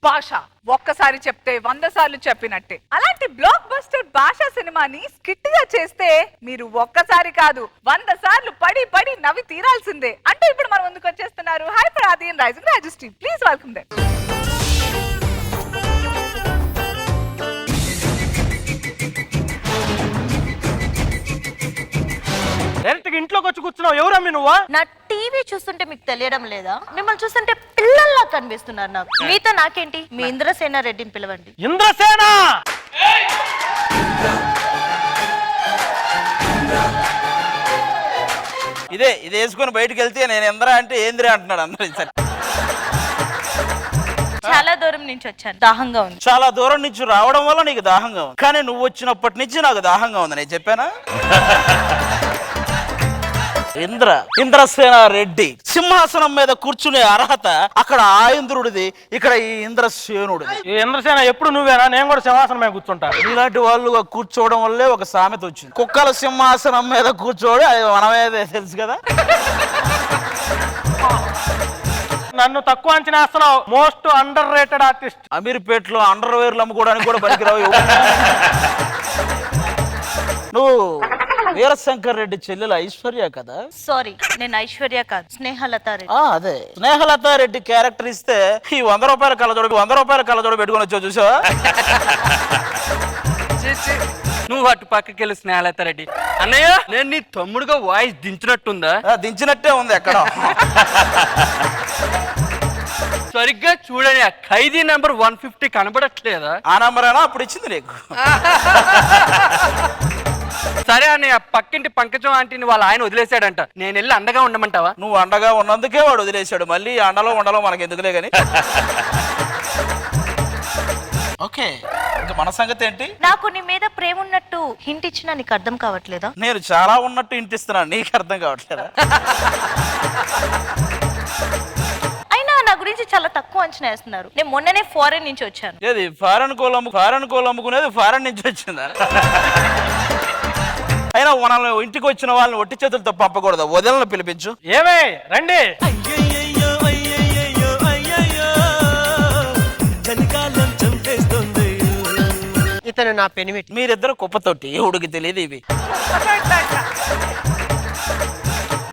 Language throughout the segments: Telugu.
భాష ఒక్కసారి చెప్తే 100 సార్లు చెప్పినట్టే. అలాంటి బ్లాక్ బస్టర్ భాష సినిమాని స్కిట్ గా చేస్తే మీరు ఒక్కసారి కాదు 100 సార్లు పడి పడి నవ్వి తీరాల్సిందే. అంటే ఇప్పుడు మన ముందుకు వచ్చేస్తున్నారు hyper Aadi and rising Rajashri. Please welcome them. Direct గా ఇంట్లోకి వచ్చి కూర్చున్నావు. ఎవరమ్మి నువ్వా? నా టీవీ చూస్తుంటే మీకు తెలియడం లేదా? మిమ్మల్ని చూస్తుంటే పిల్లల్లా కనిపిస్తున్నారు నాకు. మీతో నాకేంటి? మీ ఇంద్రసేన రెడ్డిని పిలవండి. ఇంద్రసేన ఇది వేసుకుని బయటకు వెళ్తే నేను ఇంద్ర అంటే ఏంద్రా అంటున్నాడు అందరూ. సరే, చాలా దూరం నుంచి వచ్చాను, దాహంగా ఉంది. చాలా దూరం నుంచి రావడం వల్ల నీకు దాహంగా ఉంది, కానీ నువ్వు వచ్చినప్పటి నుంచి నాకు దాహంగా ఉంది. నేను చెప్పానా? ఇంద్రసేన రెడ్డి సింహాసనం మీద కూర్చునే అర్హత అక్కడ ఆ ఇంద్రుడిది, ఇక్కడ ఈ ఇంద్రసేనుడిది. ఈ ఇంద్రసేన ఎప్పుడు నువ్వేనా? నేను కూడా సింహాసనం మీద కూర్చుంటా. ఇలాంటి వాళ్ళు కూర్చోవడం వల్లే ఒక సామెత వచ్చింది, కుక్కల సింహాసనం మీద కూర్చోవడం. అది మనమేదే తెలుసు కదా. నన్ను తక్కువ అంచనా వేస్తున్నావు. Most underrated artist. అమీర్పేటలో అండర్ వేర్లు అమ్ముకోవడానికి కూడా పనికిరావు. నువ్వు వీరశంకర్ రెడ్డి చెల్లెలు ఐశ్వర్య కదా? సారీ, నేను ఐశ్వర్య కాదు, స్నేహలత రెడ్డి. అదే స్నేహలత రెడ్డి క్యారెక్టర్ ఇస్తే ఈ 100 రూపాయల కళ్ళజోడు పెట్టుకుని వచ్చావు చూసావా? నువ్వు అటు పక్కకి వెళ్ళి స్నేహలత రెడ్డి. అన్నయ్య, నేను నీ తమ్ముడుగా వాయిస్ దించినట్టుందా? దించినట్టే ఉంది. ఎక్కడ సరిగ్గా చూడని ఖైదీ నెంబర్ 150 కనబడట్లేదా? ఆ నంబర్ అయినా అప్పుడు ఇచ్చింది నీకు. సరే అన్నయ్య, పక్కింటి పంకజం ఆంటీని వాళ్ళ ఆయన వదిలేశాడంట. నేను వెళ్ళి అండగా ఉండమంటావా? నువ్వు అండగా ఉన్నందుకే వాడు వదిలేశాడు. మళ్ళీ అండలో ఉండలో మనకి ఎందుకులే గాని. ఓకే, ఇంకా మన సంగతి ఏంటి? నాకు నీ మీద ప్రేమ ఉన్నట్టు హింట్ ఇచ్చినా నీకు అర్థం కావట్లేదా? నేను చాలా ఉన్నట్టు ఇంటిస్తున్నాను, నీకు అర్థం కావట్లేదా? అయినా నా గురించి చాలా తక్కువ అంచనా వేస్తున్నారు. నేను మొన్ననే ఫారెన్ నుంచి వచ్చాను. ఏది ఫారెన్ కోళ్ళు అమ్ముకునేది ఫారెన్ నుంచి వచ్చిందా? అయినా మనల్ని ఇంటికి వచ్చిన వాళ్ళని ఒట్టి చేతులతో పంపకూడదు, వదలను పిలిపించు. ఏమే రండి. ఇతను నా పెనిమిటి. మీరిద్దరు కుప్పతోటి ఎవడికి తెలియదు ఇవి.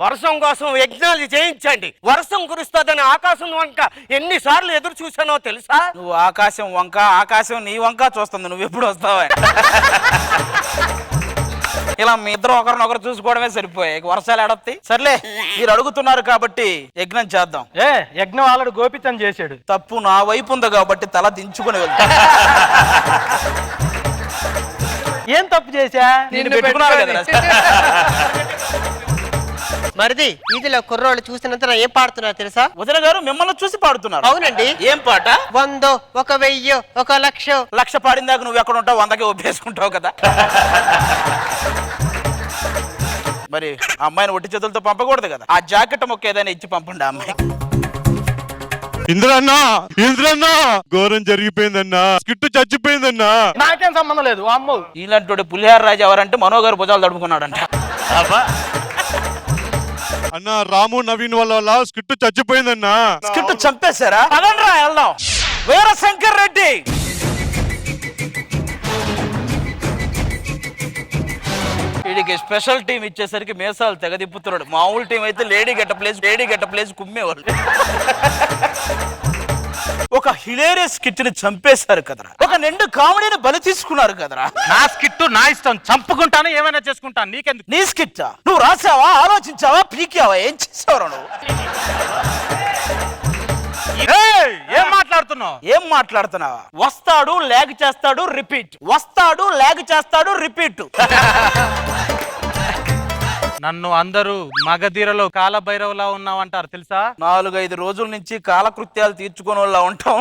వర్షం కోసం యజ్ఞాలు చేయించండి. వర్షం కురుస్తుందని ఆకాశం వంక ఎన్నిసార్లు ఎదురు చూసానో తెలుసా? నువ్వు ఆకాశం వంక, ఆకాశం నీ వంక చూస్తుంది. నువ్వు ఎప్పుడు వస్తావా? ఇలా మీ ఇద్దరు ఒకరినొకరు చూసుకోవడమే సరిపోయాయి, వర్షాలు ఎడొస్తాయి. సర్లే, మీరు అడుగుతున్నారు కాబట్టి యజ్ఞం చేద్దాం. యజ్ఞం ఆల్రెడీ గోపితం చేశాడు. తప్పు నా వైపు ఉంది కాబట్టి తల దించుకుని వెళ్తా. ఏం తప్పు చేశా? నిన్ను పెట్టుకున్నారు కదా. మరిది, వీధిలో కుర్రోళ్ళు చూసినంత ఏం పాడుతున్నారు తెలుసా? వదిన గారు మిమ్మల్ని చూసి పాడుతున్నారు. అవునండి. ఏం పాట? 100, 1000, 1,00,000. లక్ష పాడిందాక నువ్వు ఎక్కడ ఉంటావు? 100కే ఒప్పేసుకుంటావు కదా. మరి అమ్మాయిని ఒట్టి చేతులతో పంపకూడదు కదా. ఆ జాకెట్ మొక్క ఏదైనా ఇచ్చి పంపండి ఆ అమ్మాయి. ఇంద్రన్నా ఘోరం జరిగిపోయిందన్నా, స్కిట్టు చచ్చిపోయిందన్నా. నాకేం సంబంధం లేదు. అమ్మ, ఇలాంటి పులిహార రాజు ఎవరంటే మనోగారు భుజాలు తడుపుకున్నాడంట. అన్నా రాము నవీన్ వల్ల స్కిట్టు చచ్చిపోయిందన్నా. స్కిట్ చంపేశారా? పదండ్రా వెళ్దాం. వీరశంకర్ రెడ్డి వీడికి స్పెషల్ టీం ఇచ్చేసరికి మేసాలు తెగదిప్పుతున్నాడు. మామూలు టీం అయితే లేడీ గెట ప్లేస్ కుమ్మేవాళ్ళు. ఒక హిలేరియస్ స్కిట్ ని చంపేశారు కదరా. ఒక నిండు కామెడీని బలి తీసుకున్నారు కదరా. నా స్కిట్ నా ఇష్టం, చంపుకుంటాను, ఏమైనా చేసుకుంటాను, నీకెందుకు? నీ స్కిట్ నువ్వు రాసావా, ఆలోచించావా, పీకావా, ఏం చేసావరా నువ్వు? ఏం మాట్లాడుతున్నావా? వస్తాడు లాగ్ చేస్తాడు రిపీట్, వస్తాడు లాగ్ చేస్తాడు రిపీట్. నన్ను అందరూ మగధీరలో కాలభైరవులా ఉన్నావంటారు తెలుసా? 4-5 రోజుల నుంచి కాలకృత్యాలు తీర్చుకునే వాళ్ళ ఉంటాం.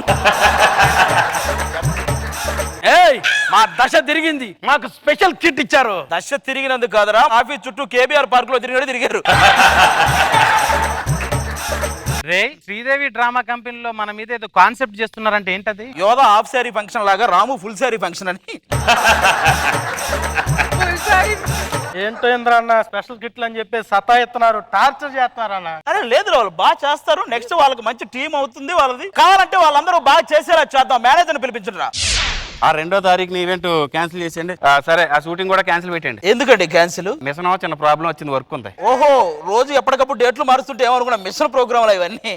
మా దశ తిరిగింది, మాకు స్పెషల్ కిట్ ఇచ్చారు. దశ తిరిగినందుకు కాదురా, ఆఫీస్ చుట్టూ కేబీఆర్ పార్క్ లో తిరిగారు. రే, శ్రీదేవి డ్రామా కంపెనీలో మన మీద ఏదో కాన్సెప్ట్ చేస్తున్నారంటే ఏంటది? యోధ హాఫ్ శారీ ఫంక్షన్ లాగా రాము ఫుల్ శారీ ఫంక్షన్ అని. ఏంటో ఇంద్ర అన్న స్పెషల్ కిట్లు అని చెప్పి సతాయిస్తున్నారు, టార్చర్ చేస్తున్నారు అన్న. అరే లేదు వాళ్ళు బాగా చేస్తారు. నెక్స్ట్ వాళ్ళకి మంచి టీం అవుతుంది వాళ్ళది. కావాలంటే వాళ్ళందరూ బాగా చేసేలా చేద్దాం. మేనేజర్ని పిలిపించరా. ఆ 2వ తారీఖుని ఈవెంట్ క్యాన్సిల్ చేసేయండి. సరే, ఆ షూటింగ్ కూడా క్యాన్సిల్ పెట్టండి. ఎందుకండి క్యాన్సిల్? మిషన్ చిన్న ప్రాబ్లం వచ్చింది, వర్క్ ఉంది. ఓహో, రోజు ఎప్పటికప్పుడు డేట్లు మారుస్తుంటే ఏమనుకున్నా మిషన్ ప్రోగ్రాంలు ఇవన్నీ.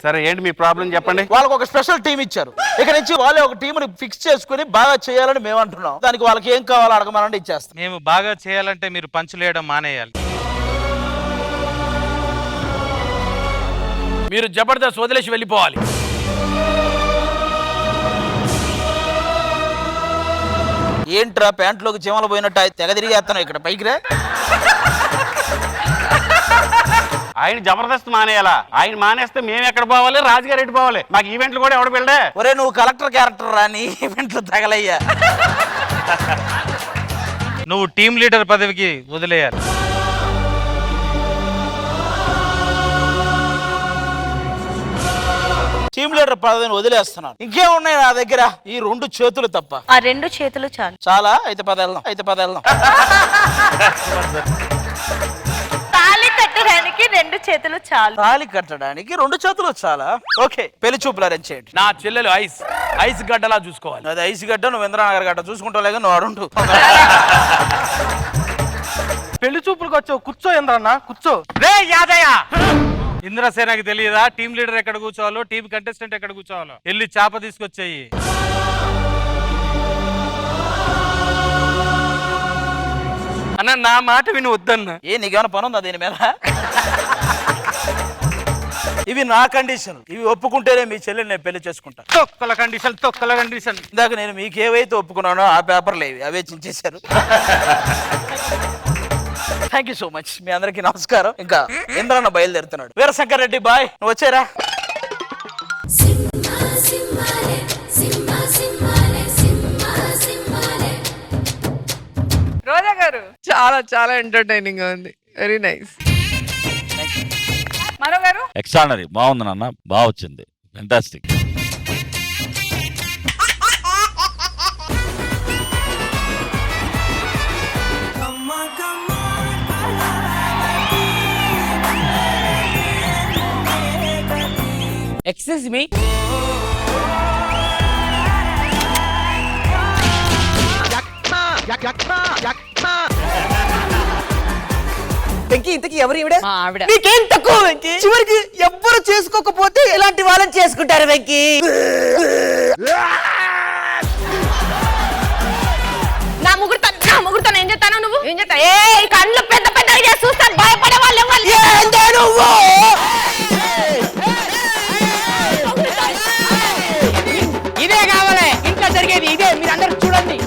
సరే, ఏంటి మీ ప్రాబ్లం చెప్పండి. వాళ్ళకి ఒక స్పెషల్ టీం ఇచ్చారు. ఇక నుంచి వాళ్ళే ఒక టీంని ఫిక్స్ చేసుకుని బాగా చేయాలని మేము అంటున్నాం. దానికి వాళ్ళకి ఏం కావాలో అడగమనండి, ఇచ్చేస్తాం. మేము బాగా చేయాలంటే మీరు పంచులేయడం మానేయాలి. మీరు జబర్దస్త్ వదిలేసి వెళ్ళిపోవాలి. ఏంట్రా ప్యాంట్లోకి చీమలు పోయినట్టు తెగ తిరిగేస్తున్నావు ఇక్కడ పైకి రా. ఆయన జబర్దస్త్ మానేయాలా? ఆయన మానేస్తే మేము ఎక్కడ పోవాలి, రాజుగారు ఎటు పోవాలి? మాకు ఈవెంట్లు కూడా ఎవడ పిల్లడే. ఒరే నువ్వు కలెక్టర్ క్యారెక్టర్ రాని ఈవెంట్లు తగలయ్యా. నువ్వు టీమ్ లీడర్ పదవికి వదిలేయాలి. టీమ్ లీడర్ పదవిని వదిలేస్తున్నాను. ఇంకేమున్నాయి నా దగ్గర? ఈ 2 చేతులు తప్ప. ఆ 2 చేతులు చాలు. చాలా అయితే పద వెళ్దాం. తాళి కట్టడానికి 2 చేతులు చాలు. తాళి కట్టడానికి 2 చేతులు చాలా. ఓకే, పెళ్లి చూపులు అరేంజ్ చేయండి. నా చెల్లెలు ఐస్ గడ్డలా చూసుకోవాలి. అది ఐస్ గడ్డ, నువ్వు ఇంద్రానగర్ గడ్డ చూసుకుంటావులేగా, నువ్వు అడుంటు. పెళ్లి చూపులకు వచ్చావు, కూర్చో ఇంద్రన్న కూర్చో. రే యాదయ్య, ఇంద్రసేనకి తెలియదా టీమ్ లీడర్ ఎక్కడ కూర్చోవాలో, టీమ్ కంటెస్టెంట్ ఎక్కడ కూర్చోవాలో? వెళ్ళి చాప తీసుకొచ్చేయి. అన్న నా మాట విని వద్దన్న. నీకేమైనా పని ఉందా దీని మీద? ఇవి నా కండిషన్. ఇవి ఒప్పుకుంటేనే మీ చెల్లెని నేను పెళ్లి చేసుకుంటా. తొక్కల కండిషన్. ఇందాక నేను మీకేవైతే ఒప్పుకున్నానో ఆ పేపర్లు ఏవి అవే చించేశారు. Thank you so much. మీ అందరికి నమస్కారం. ఇంకా ఇంద్రన్న బయలుదేరుతున్నాడు. వీరశంకర్ రెడ్డి బాయ్, నువ్వు వచ్చారా? రోజా గారు చాలా ఎంటర్టైనింగ్ గా ఉంది. Very nice. మనో గారు ఎక్స్ట్రానరీ బాగుంది నాన్న, బాగా వచ్చింది, ఫెంటాస్టిక్. ఎక్స్క్యూజ్ మీ, వెంకీ ఇంతకీ ఎవరు ఈవిడ? ఆవిడ. నీకేం తక్కువ వెంకీ? చివరికి ఎవ్వరు చేసుకోకపోతే ఇలాంటి వాళ్ళని చేసుకుంటారు వెంకీ. నా ముగ్గురుతో ఏం చెప్తాను? నువ్వు ఏం చెప్తా? ఏ కళ్ళు పెద్ద పెద్దగా చూస్తాను, భయపడే వాళ్ళు ఎవరు? ఏందే నువ్వు? ఇదే కావాలి ఇంట్లో జరిగేది ఇదే, మీరు అందరూ చూడండి.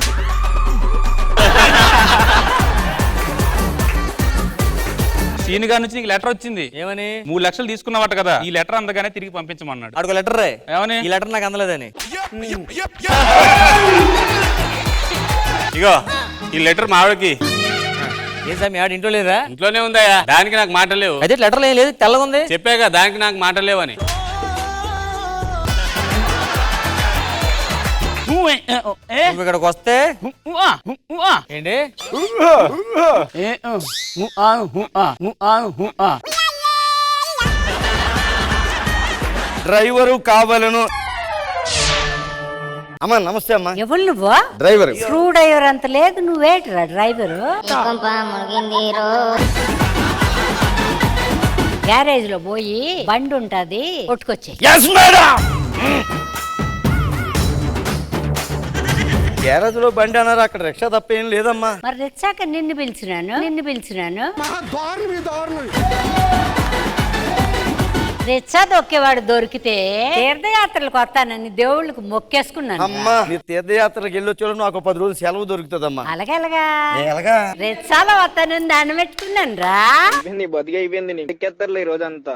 సీన్ గారి నుంచి నీకు లెటర్ వచ్చింది. ఏమని? 3 లక్షలు తీసుకున్నావట కదా, ఈ లెటర్ అందగానే తిరిగి పంపించమన్నాడు. అడుగు లెటర్ రే. ఏమని? ఈ లెటర్ నాకు అందలేదని. ఇగో ఈ లెటర్ మా ఆవిడకి. ఏ సార్ మీ ఆవిడ ఇంట్లో లేదా? ఇంట్లోనే ఉందాయా, దానికి నాకు మాట లేవు. అయితే లెటర్లో ఏం లేదు, తెల్లగా ఉంది. చెప్పాగా దానికి నాకు మాట లేవని. నువ్వు ఇక్కడికి వస్తే ఏంటి డ్రైవరు కావాలను. అమ్మా నమస్తే అమ్మా. ఎవరు నువ్వు? డ్రైవర్. స్క్రూ డ్రైవర్ అంత లేదు, నువ్వేట్రా డ్రైవరు? గ్యారేజ్ లో పోయి బండి ఉంటది కొట్టుకొచ్చి. గ్యారేజ్ లో బండి అన్నారు, అక్కడ రిక్షా తప్ప ఏం లేదమ్మా. మరి తెచ్చాక నిన్ను పిలిచినాను. రిచ్చా దొక్కేవాడు దొరికితే తీర్థయాత్రలకు వస్తానని దేవుళ్ళకు మొక్కేసుకున్నాను. అమ్మా నీ తీర్థయాత్రలకు వెళ్ళొచ్చు, నాకు 10 రోజులు సెలవు దొరుకుతుందమ్మా. అలాగా రిచ్చాలో వస్తానని దండం పెట్టుకున్నాను రా. బతికి అయిపోయింది, నీ ఎక్కేస్తారులే ఈ రోజంతా.